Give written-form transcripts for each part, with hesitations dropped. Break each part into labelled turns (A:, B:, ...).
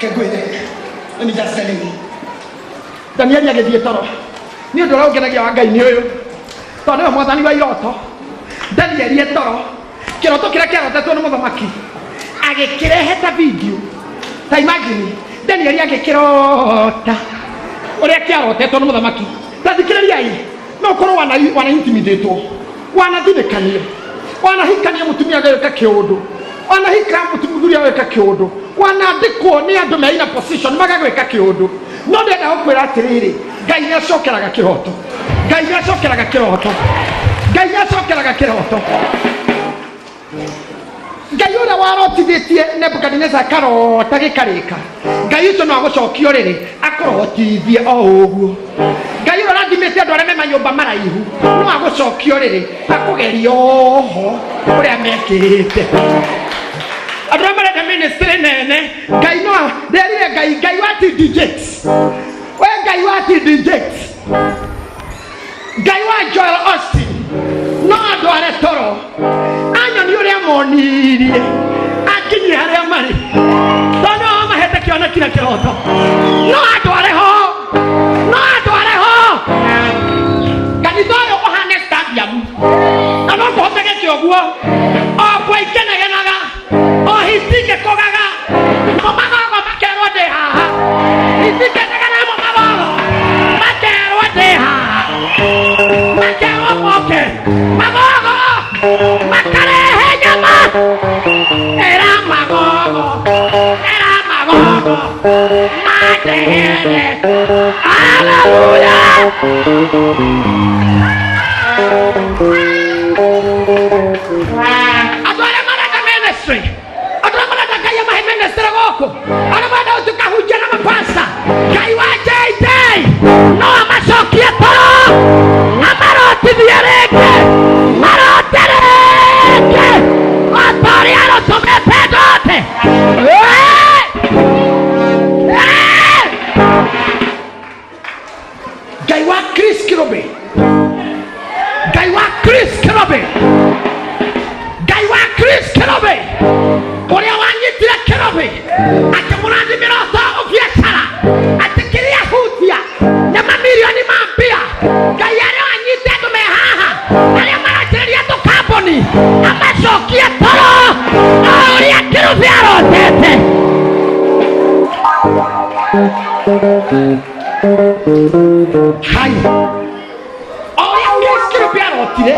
A: Let me just tell you. Daniel agithie toro. Ni undu uraongenagia wa Ngai ni uyu. Tondu mwathani wa iroto. Daniel ye toro. Kiroto kira kiarotetwo ni muthamaki. Agikirehe ta video. Ta imagine Daniel agikirota. Uria kiarotetwo ni muthamaki. Tathikiriai. No korwo wana intimidate. Wana thinikanio. Wana hikania mutumia ageka kiundu. Wana hika mutumia ageka kiundu. Wanandikwo ni andu meina position magagwika kiundu. No ndenda gukwira atiriri Ngai ni acokeraga kiroto. Ngai ni acokeraga kiroto. Ngai ni acokeraga kiroto. Ngai uria warotithitie Nebukadnezar karota gikarika. Ngai ucio no agucokia riri akorotithie o uguo. Ngai uria rathimite andu aria me manyumba maraihu no agucokia riri akugeria oho uria mekirite. Andu aria marenda ministry nene Ngai no nderire Ngai wati dejects. We Ngai wati dejects. Ngai wa Joel Austin no andu aria toro anya ni uria monirie akinyi haria mari tono mahete kiona kila kiroto no andu aria ho kanitha yo ohane stadium ano kohoteke kioguo o kwa ikenegenaga o hitike kogaga mamago makerwo de haha hitike negana mamago makerwo de haha makerwo moke magogo makarehe nyama era magogo matehere hallelujah. Adore maraka ministry adore maraka kaya mahe ministry goko ana bada utukahuja na mapasa Ngai wa JITAHI no amacokie toro amarotithie rĩngĩ marotereke atori arosomete ndote Ngai wa Chris Kirobe Ngai wa Chris Kirobe Ngai wa Chris Kirobe uria wanyitire Kirobe akimurathimira o biacara atikiria hutia na mamilioni ma mbia Ngai aria wanyite andu me haha aria maratiria tu kamboni amacokie toro uria Kirobe arotete. Hai oria Chris Kirobe arotire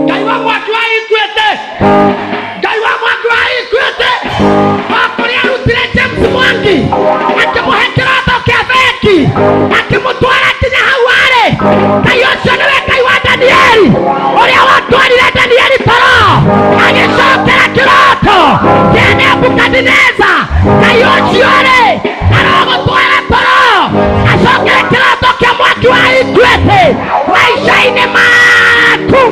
A: Ngai wa mwaki wa ikwete Ngai wa mwaki wa ikwete wakuria rutire James Mwangi akimuhe kiroto kia beki akimutwara kinya hau arĩ Ngai ũcio nĩwe Ngai wa Danieli ũrĩa watwarire Danieli toro agĩcokera kiroto kia Nebukadnezar Ngai ũcio rĩ arogũtwara toro acokere kiroto kia mwaki wa ikwete maisha-inĩ maku.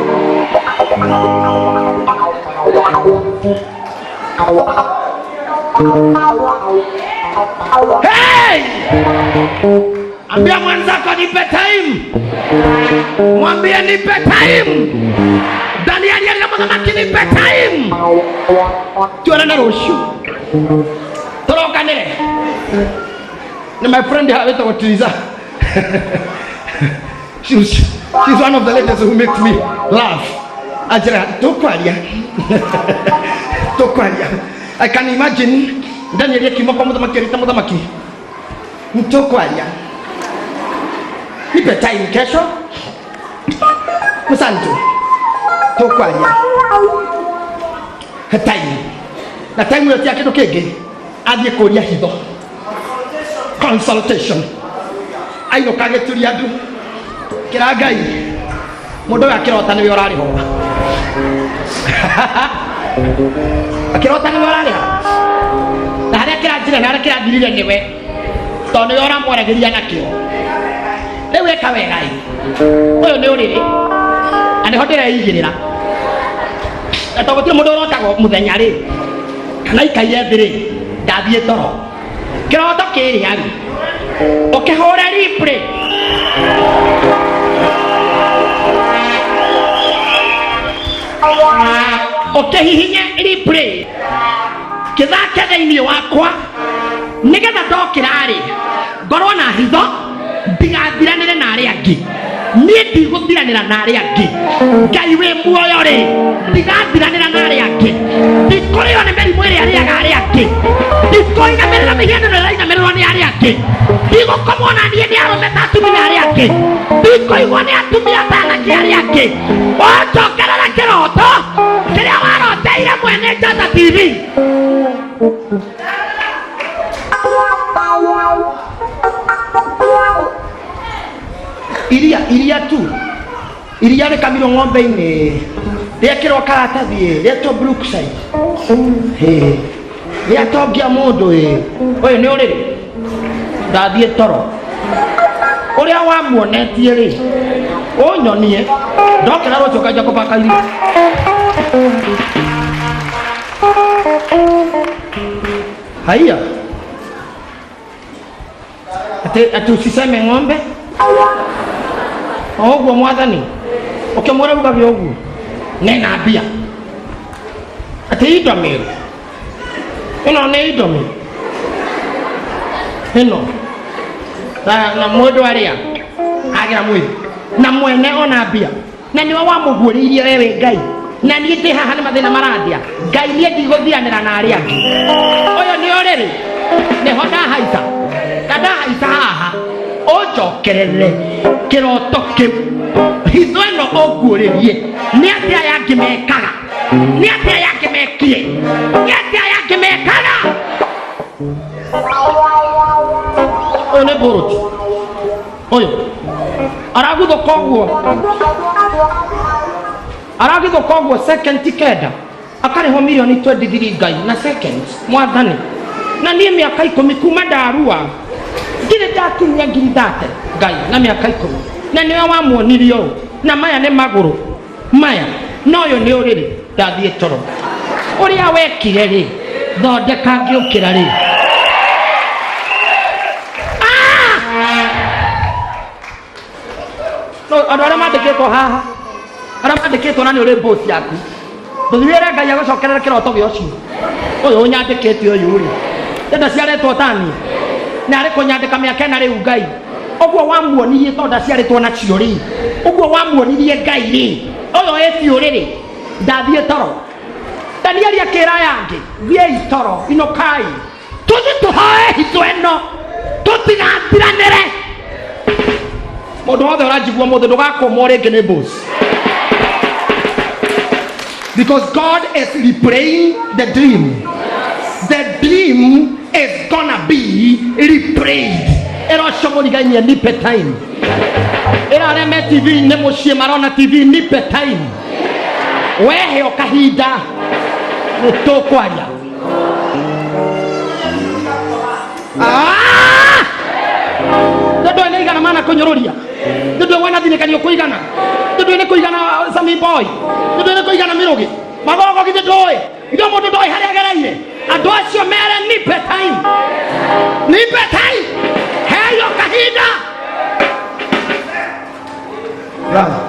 A: Hey! Ambia mwenzako nipe time. Mwambie nipe time. Danieli ya muthamaki nipe time. Tuonane rũciũ. Tũrokanĩre. Na my friend hawetagwo Tiriza. She's one of the ladies who makes me laugh. Ajira tukwaria. I can imagine Daniel akimo kwa muthamaki. Tukwaria. Nipe time kesho. Musantu. Tukwaria. Time. Na time yote yake ndokenge. Athie kuria hitho. Consultation. Ayo kage turi andu. Kira Ngai. Mundu akirota niwe urari ho. Akirota niwe urari ho. Na haria kiranjire na haria kirandirire niwe. Tondu niwe uramwaragiria nakio. Riu eka wega uyu ni uriri. Ani hotera igirira. Atogotire mundu urotago muthenya ri. Kana ikaire thiri. Ndathie toro. Kiroto kiri ari. Ukihora replay. Ukihihinya replay. kithake thĩinĩ wakwa nigetha ndokĩra-rĩ ngorwo na hitho ndigathiranĩre na arĩa angĩ niĩ ndigũthiranĩra na arĩa angĩ Ngai wĩ muoyo-rĩ ndigathiranĩra na arĩa angĩ ndikũrĩo nĩ mĩrimũ ĩrĩa arĩaga arĩa angĩ ndikũinamĩrĩra mĩhianano ĩrĩa ĩinamĩrĩrwo nĩ arĩa angĩ ndigũkomwo na niĩ nĩ arũme ta atumia arĩa angĩ ndikũigwo nĩ atumia ta anake arĩa angĩ ũnjokerere kĩroto kĩrĩa waroteire mwene Njata TV. Iria tu iria rĩkamĩrwo ng'ombe-inĩ rĩekĩrwo karatathi rĩetwo Brookside rĩatongia mũndũ ũyũ nĩ ũrĩrĩ ndathiĩ toro ũrĩa wamuonetie-rĩ ũnyonie ndokĩra rũciũ nganja kũbaka iria haiya ati usiseme ng'ombe oguo mwathani ukimwĩra ugage ũguo nena mbia ati Idomir ĩno nĩ Idomir ĩno na mũndũ arĩa agira mwĩrĩ na mwene ona mbia na niwe wamũguũrĩirie wewe Ngai na niĩ ndĩ haha nĩ mathĩna marandia Ngai niĩ ndigũthiranĩra na arĩa angĩ ũyũ nĩ ũrĩrĩ nĩho ndahaica na ndahaica haha ũnjokerere kĩroto kĩu hitho ĩno ũnguũrĩrie nĩ atĩa yangĩ mekaga nĩ atĩa yangĩ mekire nĩ atĩa yangĩ mekaga ũyũ nĩ mbũrũti ũyũ aragũthũka ũguo second kenda akarĩhwo mirioni 23 Ngai na seconds mwathani na niĩ mĩaka 10 kuma ndarua ngirĩ ndakinyia ngiri 30 Ngai na mĩaka 10 na nĩwe wamuonirie ũũ na maya nĩ magũrũ maya na ũyũ nĩ ũrĩrĩ ndathiĩ toro ũrĩa wekire-rĩ thondeka ngĩũkĩra-rĩ andũ arĩa mandĩkĩtwo haha arĩa mandĩkĩtwo na nĩ ũrĩ boss yaku ndũthiĩre Ngai agũcokerere kĩroto gĩocio ũyũ ũnyandĩkĩte ũyũ-rĩ ndenda ciarĩtwo tani na arĩ kũnyandĩka mĩaka ĩna rĩu Ngai ũguo wamuonirie tondũ ndaciarĩtwo nacio-rĩ ũguo wamuonirie Ngai-rĩ ũyũ ĩtiũrĩrĩ ndathiĩ toro Danieli akĩra yangĩ thiĩi toro inokai tũthiĩ tũhoe hitho ĩno tũtigathiranĩre mũndũ wothe ũranjigua mũthĩ ndũgakũmwo rĩngĩ nĩ boss because God is replaying the dream. The dream is gonna be replayed. Eroshomoriganya nipe time. Erareme TV ne mushie marona TV nipe time. Wehe okahinda gutokwaria. Ndodo ene igana mana konyororia. Ndodo wana thinekanio kuigana. Ndodo ene kuigana Sami boy. Ndodo ene kuigana Mirogi. Magogo githitoe. Ndio mundu ndoi haria geraire. Andu acio mere nipe time. Nipe time. Heyo kahinda. Brother.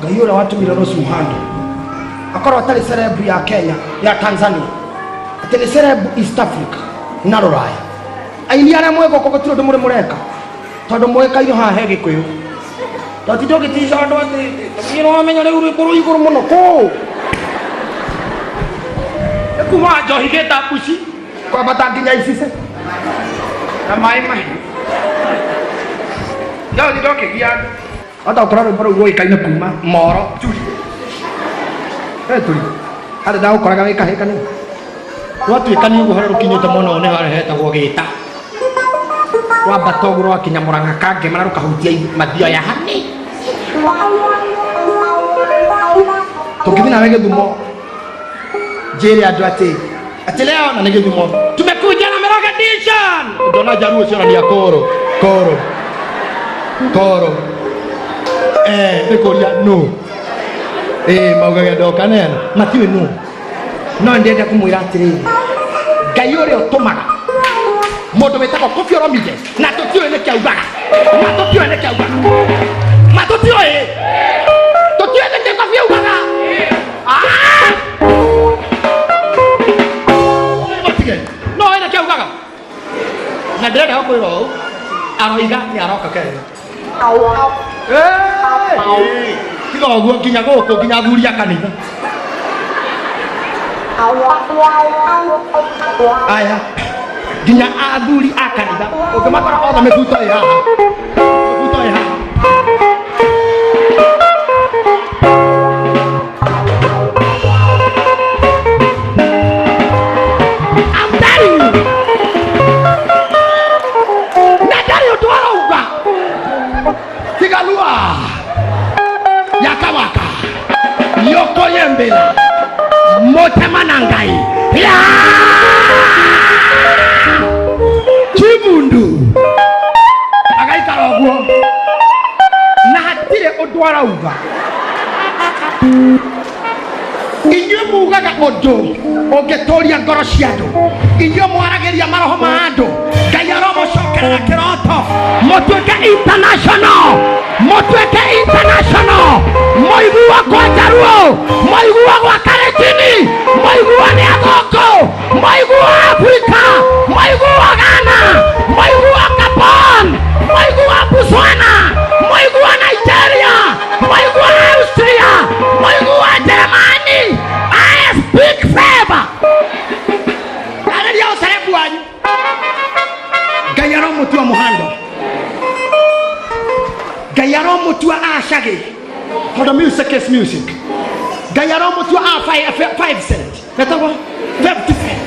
A: Ngai ura watumire Rose Muhando. Akorwo atari celeb ya Kenya, ya Tanzania. Atari celeb East Africa na Ruraya. Aini arĩa mwego kogotiro ndũ mũrĩ mũreka. Tondũ mwekainyo haha he Gĩkũyũ. Tatindo gĩtica andũ atĩ tũmiro wamenya rĩu rĩkũrũ igũrũ mũno kũ. Kuma njohi gĩta mbuci kwambata nginya icice na maĩ mahiũ. Njohi ndokĩgia ata ũkora rwĩmbo rũu rũĩkaine kuma Moro Churi. Turi harĩ ndagũkoraga wĩ kahĩ kanini. Rwatuĩkania ũguo harĩa rũkinyĩte mũno nĩ harĩa hetagwo Gĩta. Rwambata ũguo rwakinya Mũrang'a kangĩmara rũkahunjia mathioya hani. Tũngĩthiĩ nawe Gĩthumo njĩre andũ atĩ leo na nĩ Gĩthumo tumekuja na Meroga Edition. Ndona Jaruo ciorania koro nĩkũria no maugaga ndoka nena matiũĩ no ndĩrenda kũmwĩra atĩrĩrĩ Ngai ũrĩa ũtũmaga mũndũ wĩtagwo Koffi Olomide na tũtiũĩ nĩ kĩaugaga matũtiũĩ nĩ kĩ Koffi augaga president no ene kia ugaga na ndĩrenda gũkwĩra ũũ aroiga nĩ aroka Kenya tiga ũguo nginya gũkũ nginya athuri a kanitha aya nginya athuri a kanitha ũngĩmakora othe mĩbuto ĩ haha mĩbuto ĩ haha Tigalua Yakawaka Yoko Yembela Motemanangai Ya Chibundu Agaikarogwo Nahatire Odwara Uga Inyo mugaga odo Ogetoria Goroshiado Inyo mwarageria maroho maado Gayaromo shokera keroto Motweke international Moigu wa Jaruo Moigu wa Karetini Moigu wa Niagoko Moigu wa Afrika Moigu wa Ghana Moigu wa Gabon Moigu wa Botswana Moigu wa Nigeria Moigu wa Austria Moigu wa Germany I speak favor Anadia usarebu wanyu Gayaro mutua muhando Gayaro mutua ashage for the music is music Gayaro mutua 5 cent Netawa 50 cent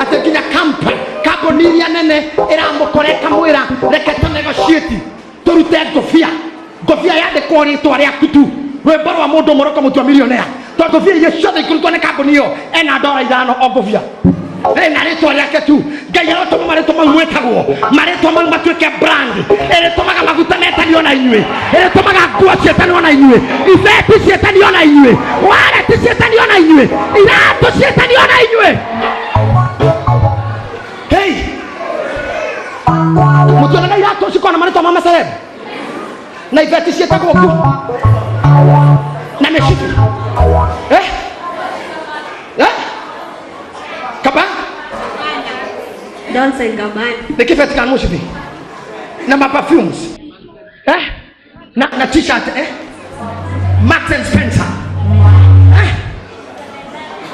A: Atekinya kampa Kaboniria nene Era mokoreka mwira Reketa negotiate Turute Gofia yade kori tuwari ya kutu Webaro wa modo moroko mutua millionaire Tua Gofia yeshode ikulutwane kabonio Ena dora idano o Gofia Ena reto yake tu Gayaro tomo mareto mangwetagwo Mareto mangwetagwo brand Ere tomaga maguta netani ona inywe Ere tomaga guwa sietani ona inywe Ifeti sietani ona inywe Wareti sietani ona inywe Irato sietani ona inywe Hey Mutuana na irato sikona mareto mama Saleb Na ifeti sietani woku Na meshifi Kapan?
B: Dolce & Gabbana.
A: De que fait kan musibi? Na ma perfumes. Na t-shirt Max and Spencer.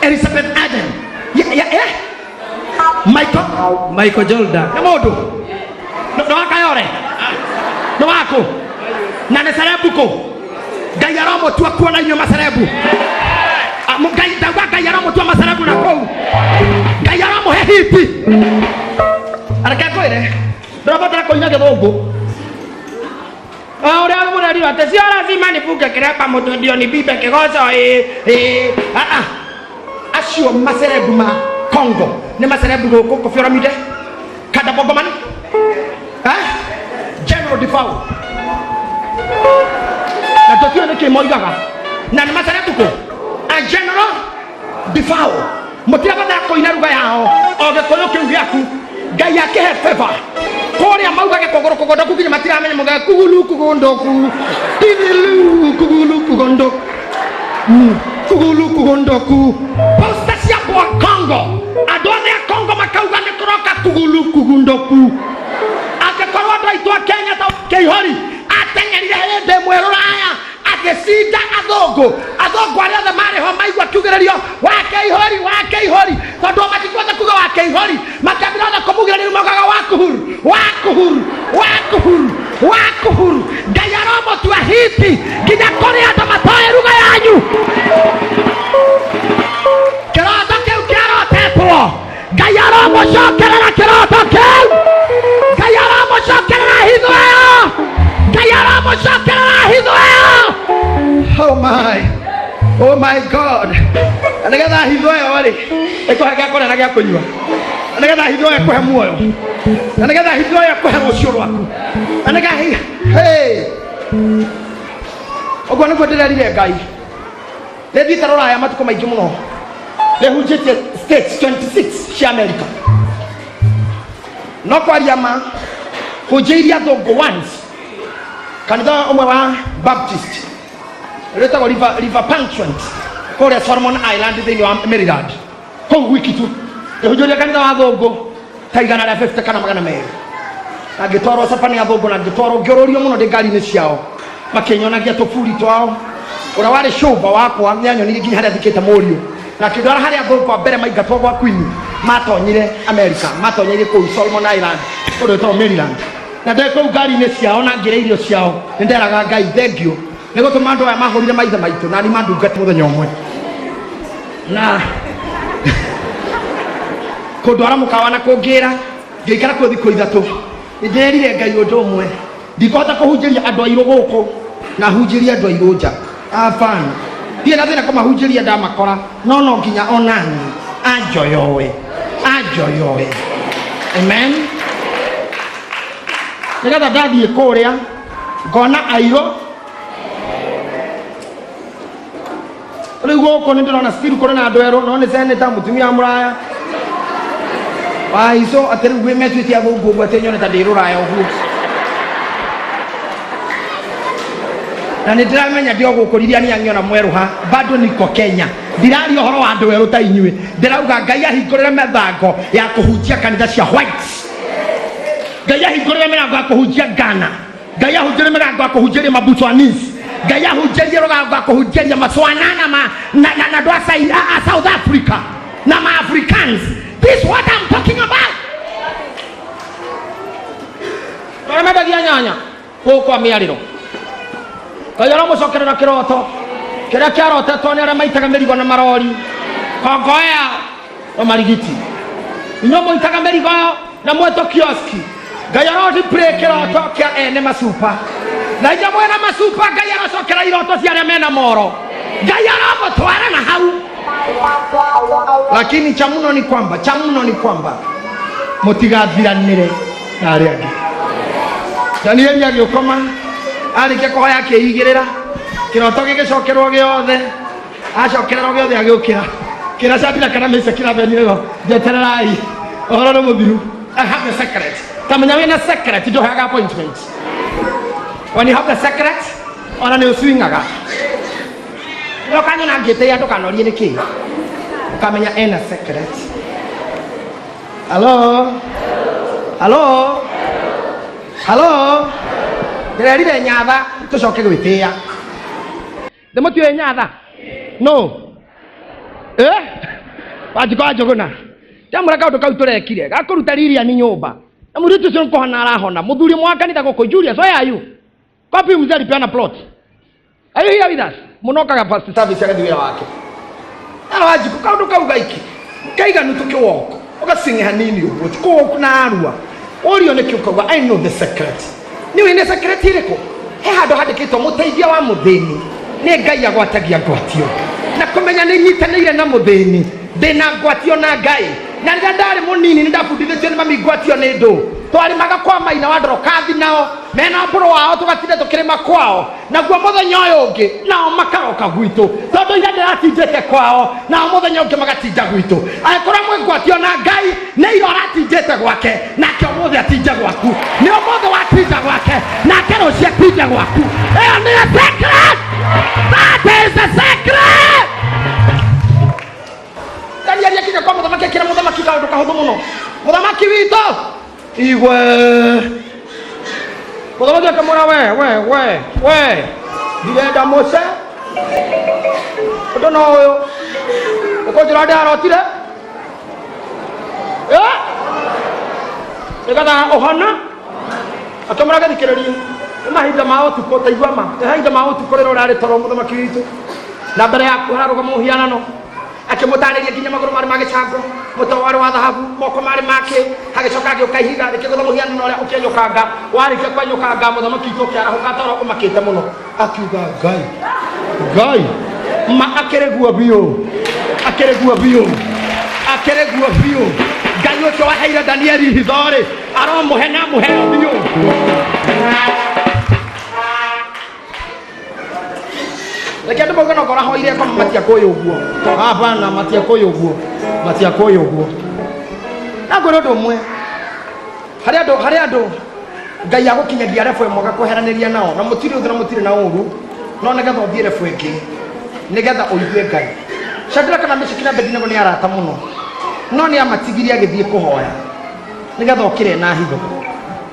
A: Elizabeth Arden. Michael Jordan. Na modo. No akayore. No ako. Na ne sarebuko. Gayaromo tu akuona inyo masarebu. Gayaramo tu masarabu na kou Gayaramo hehiti Arakako ire Drobata ko inage bogo Ora mwana dio ate siara zima nifuke kirepa moto dio ni bibe kigozo Asio masarebu ma Congo Ne masarebu ko Kofi Kada bogoman General Defoe Na tokio ne ke moigaga Na ne masarebu ko A General Defoe Motia bada ko inaruga yao Oge koyo kiugiaku Gaya ke fefa Kori amauga ke kogoro kogodoku Kini matira amenye mga kugulu kugondoku Tidilu kugulu kugondoku Kugulu kugondoku Postasi ya kwa Congo Adone ya Congo makauga nekoroka kugulu kugondoku Ake korwa itwa Kenya ta keihori Atengeri hede mwerura haya Sida adogo aria the mare ho maigwa kugererio wake ihori tondu matikuota kuga wake ihori makabira na kumugererio magaga wakuhuru Gayaromo tu ahiti ginya kore anda matoe ruga yanyu kirota keu kiarotetwo Gayaromo shokerera kirota keu Gayaromo shokerera hitho Gayaromo shokerera hitho Oh my God. Anagetha hitho yo ri. Eko haka kona na gya kunywa. Anagetha hitho yo ko hemuoyo. Anagetha hitho yo ko hemu cio rwaku. Anagetha hey. Ogwa niguo ndirerire Ngai. Le thitarora ya matuko maingi muno. Le hujete states 26 cia America. No kwaria ma hujiria thongo once. Kanitha omwe wa Baptist. Reta river punctuant. Kore Solomon Island thini wa Maryland. Ko wiki tu. Hujuria kanitha wa thungu taigana rĩa 50 kana magana merĩ. Na ngĩtwarwo cabani ya thungu na ngĩtwarwo ngĩũrũrio mũno ndĩ ngari-inĩ ciao. Makĩnyonagia tũburi twao. Ũrĩa warĩ cũmba wakwa nĩanyonirie nginya harĩa thikĩte mũriũ. Na kĩndwara harĩa thungu mbere maingatwo gwa Queen matonyire America, matonyire kũu Solomon Island, kũndũ gwĩtagwo Maryland. Na ndĩ kũu ngari-inĩ ciao na ngĩrĩa irio ciao. Nĩnderaga Ngai thengiũ nĩ gũtũma andũ aya mahũrire maithe maitũ na nĩ mandungati mũthenya ũmwe. Na kũndwara mũkawa na kũngĩra ngĩikara kuo thikũ ithatũ. Nĩndĩrerire Ngai ũndũ ũmwe, ndikũhota kũhunjĩria andũ airũ gũkũ na hunjĩrie andũ airũ nja. Hapana, ndiĩ na thĩna kũmahunjĩria ndamakora, no nginya onani anjoyoe. Amen. Nĩgetha ndathiĩ kũrĩa ngona airũ rĩu gũkũ nĩndĩrona still kũrĩ na andũ erũ, no nĩ seneta mũtumia mũraya waico atĩ rĩu gwĩmetuĩtie athũngũ ũguo atĩ nyone ta ndĩ rũraya ũguo. Na nĩndĩramenya ndĩ o gũkũ rĩrĩa nĩang'iona mwerũha bado niko Kenya. Ndiraria ũhoro wa andũ erũ ta inyuĩ, ndĩrauga Ngai ahingũrĩre mĩthango ya kũhunjia kanitha cia white. Ngai ahingũrĩre mĩrango ya kũhunjia Ghana. Ngai ahunjĩre mĩrango ya kũhunjĩria Mabutuanese. Ngai ahunjĩrie rũgango ya kũhunjĩria Maswanana na andũ a South Africa na ma-Africans. This is what I'm talking about. Nĩ mendagia nyanya gũkũ mĩarĩro. Ngai aramũcokerera kĩroto kĩrĩa kĩarotetwo nĩ arĩa maitaga mĩrigo na marori. Kongoya na marigiti. Inyuĩ mũitaga mĩrigo na mwetwo kioski. Ngai arodiplay kĩroto kĩa ene macupa. Na inyuĩ mwena macupa Ngai aracokera iroto cia arĩa mena moro. Ngai aramũtwara na hau. Lakini cha muno ni kwamba mũtigathiranĩre na arĩa angĩ. Danieli agĩũkoma arĩkia kũhoya akĩigĩrĩra kĩroto gĩgĩcokerwo gĩothe, acokererwo gĩothe agĩũkĩra kĩra Shadraka kana Meshaki na Abedinego njetererai ũhoro nĩ mũthiru. I have the secret. Tamenya wĩna secret ndũheaga appointment. When you have the secret ona nĩ ũswingaga. Nĩũkanyona ngĩtĩĩa ndũkanorie nĩkĩ ukamenya ena secret. Hello ndĩrerire nyatha tũcoke gwĩtĩĩa. Ndĩmũtue nyatha no wanjikwa njũgũna ndamũra kaũndũ kau tũrekire gakũruta Lilian nyũmba na mũirĩtu ũcio nĩkũhona arahona. Mũthuri mwa kanitha gũkũ Julius, where are you? Copy mzee alipeana plot. Are you here with us? Mũnokaga first service agathiĩ wĩra wake. Wanjikwa kaũndũ kau gaiki kaiganu tũkĩwoko ũgacinga hanini ũguo tũkũwoku na arua ũrio nĩkĩ ũkauga I know the secret. Nĩ wĩna secret ĩrĩkũ? He handũ handĩkĩtwo mũteithia wa mũthĩni nĩ Ngai agwatagia ngwatio na kũmenya nĩ nyitanĩire na mũthĩni ndĩna ngwatio na Ngai. Na rĩrĩa ndarĩ mũnini nĩndabundithĩtio nĩ mami ngwatio nĩ ndũ. Twarĩmaga kwa maina wa Ndorokathi nao mena mbũrũ wao tũgatinda tũkĩrĩma kwao, naguo mũthenya ũyũ ũngĩ nao makaroka gwitũ tondũ ira ndĩratinjĩte kwao nao mũthenya ũngĩ magatinja gwitũ. Angĩkorwo mwĩ ngwatio na Ngai nĩ iro aratinjĩte gwake nake ũmũthĩ atinja gwaku, nĩ ũmũthĩ watinja gwake nake rũciũ atinja gwaku. Ĩyo nĩyo secret. That is the secret. Danieli akinya kwa mũthamaki akĩra mũthamaki kaũndũ kahũthũ mũno. Mũthamaki witũ igwe mũthamaki akamwĩra we ndirenda Musa ũndũ no ũyũ ũkũnjĩra ndarotire nĩgetha ũhona. Akĩmwĩra gĩthikĩrĩrie nĩ mahinda ma ũtukũ taigua ma nĩ mahinda ma ũtukũ rĩrĩa ũrarĩ toro mũthamaki witũ na mbere yaku hararũgama mũhianano. Akĩmũtarĩria nginya magũrũ marĩ magĩcangwo, mũtwe warĩ wa thahabu, moko marĩ make, agĩcoka agĩũka ihiga rĩkĩgũtha mũhianano ũrĩa ũkĩenyũkanga. Warĩkia kwenyũkanga mũthamaki witũ ũkĩarahũka toro ũmakĩte mũno, akiuga Ngai ma akĩrĩ guo biũ. Ngai ũcio waheire Danieli hitho-rĩ aromũhe na mũheo biũ. Reke andũ mauga noko ũrahoire ngoma matiakũĩ ũguo. Hapana, matiakũĩ ũguo. Na ngwĩra ũndũ ũmwe, harĩ andũ Ngai agũkinyagia refu ĩmwe gakũheranĩria nao na mũtirĩ ũthũ na mũtirĩ na ũru, no nĩgetha ũthiĩ refu ĩngĩ nĩgetha ũigue Ngai. Shadraka na Meshaki na Abedinego nĩ arata mũno no ni amatigiria githie kuhoya nigetha okire na hitho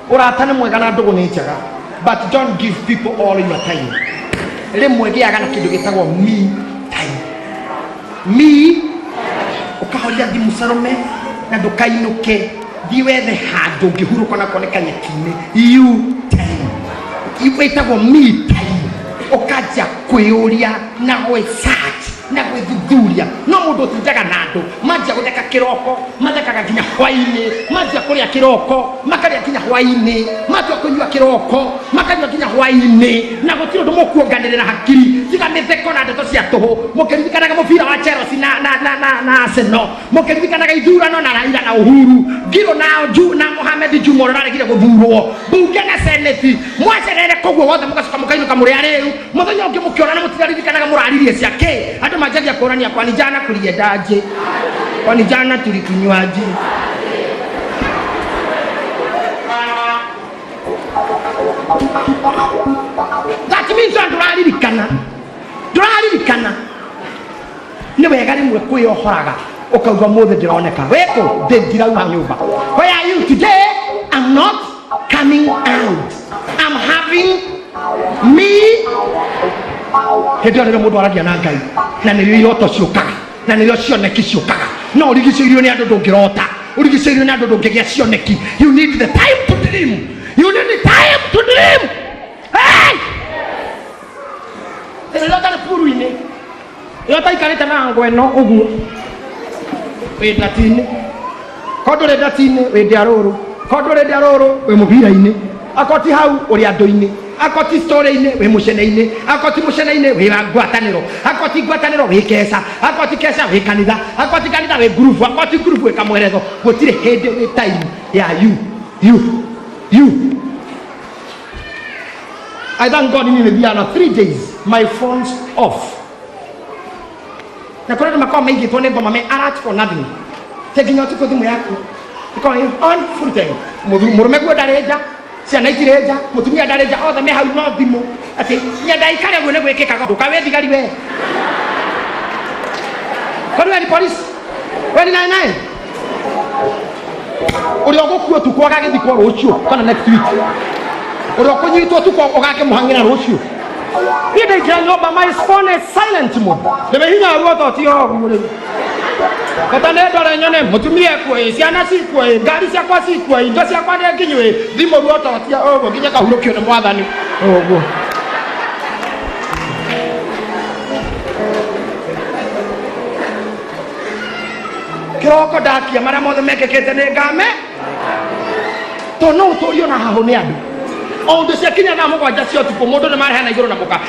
A: urata ni mwega na ndugu ni njaga but don't give people all your time rimwe giaga na kindu gitagwo me time me ukahoria thimu Salome na ndukainuke thiwethe handu ngihuruka na koneka nyekine you time iwetagwo me time ukaja kwiuria na gwesearch na gwithuthuria no mundu tinjaga na andu manjia gutheka kiroko mathekaga nginya hwaini manjia kuria kiroko makaria nginya hwaini matua kunyua kiroko makanyua nginya hwaini na gutiro ndu mukuonganirira hakiri tiga mitheko na ndeto cia tuhu mukiririkanaga mubira wa Chelsea na Arsenal mukiririkanaga ithurano na Raila na Uhuru Ngiro na Mohamed Juma raregire guthurwo bunge na senate mwacerere kogwo wothe mugacoka mukainuka muri ariu muthenya ungi mukiona na mutiririkanaga muraririe ciake andu majagia kurania kwani jana kuliendaje kwani jana tulikunywaje that means nduraririkana ni wega rimwe kwiohoraga ukauga muthe ndironeka weko ndirauga nyumba where are you today? I'm not coming out, I'm having me hindi rero mundu aragia na Ngai na nirio iroto ciukaga na nirio cioneki ciukaga no urigiceirio ni andu ndungirota urigiceirio ni andu ndungigia cioneki you need the time to dream you need the time to dream hey ndirota puruine yota ikarita na ngweno uguo we datine kodore datine we diaroro kodore diaroro we mubira-ini akoti hau uri andu-ini akoti story-ini we mucene-ini akoti mucene-ini we ngwataniro akoti ngwataniro we kesa akoti kesa we kanitha akoti kanitha we group akoti group we kamweretho gutire hindi we time ya you I thank God in the 3 days my phone's off na kuna makao mengi tuone ngoma me alert for nothing teginya tuko thimu yaku iko on full time murume gwo dareja ciana itireja mutumia dareja othe me hau no thimu ati nyenda ikare gwo ne gwikikaga ndukawe thigari we kwani ni police wani nae uri ogokuo tuko agagithikwo rucio kana next week uri okunyitwo tuko ogake muhangira rucio Ida kianyomba my phone is silent mode. Nimehinya ruoto tio ngure. Katane dore nyone mutumie kwe ciana ci kwe ngari cia kwa ci kwe indo cia kwa ne nginywe thimo ruoto tia ogo nginya kahurukio ne mwathani. Ogo. Kiroko dakia mara mothe mekekete ne ngame. Tono utorio na haho ne andu. Ondo cia kinya na mugwanja cio tuko mundu ne marehana iguru na muka.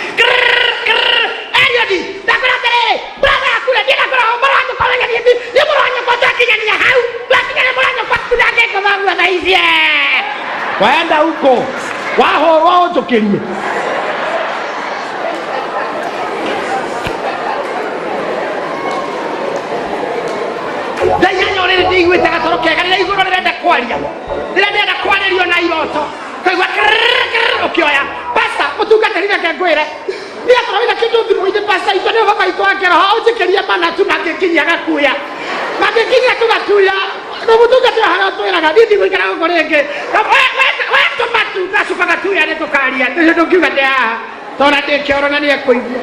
A: Ayodi, dakora tere, brother akule dina kora hombara kwa ngani hivi. Ni muranya kwa takinya ni hau. Lakini ni muranya kwa kudake kwa wangu na hizi. Waenda huko. Waho wao tokerie. Danya nyore ndi igwe tagatoroke kana iguru ndirenda kwaria. Ndirenda kwaria na iroto. Kaigwa okioya. Pasta mutungatirira kengwire. Ni atrawira kitu thimu ite pasta ito ne baba ito akera ha ucikeria mana tu nakikinya gakuya. Nakikinya tu gatuya. No mutungatira hara twira ga nditi gwikara gorenge. We to matu tasuka gatuya ne tokaria. Ndio kiuga ndia. Tora de kiorona ni akuigua.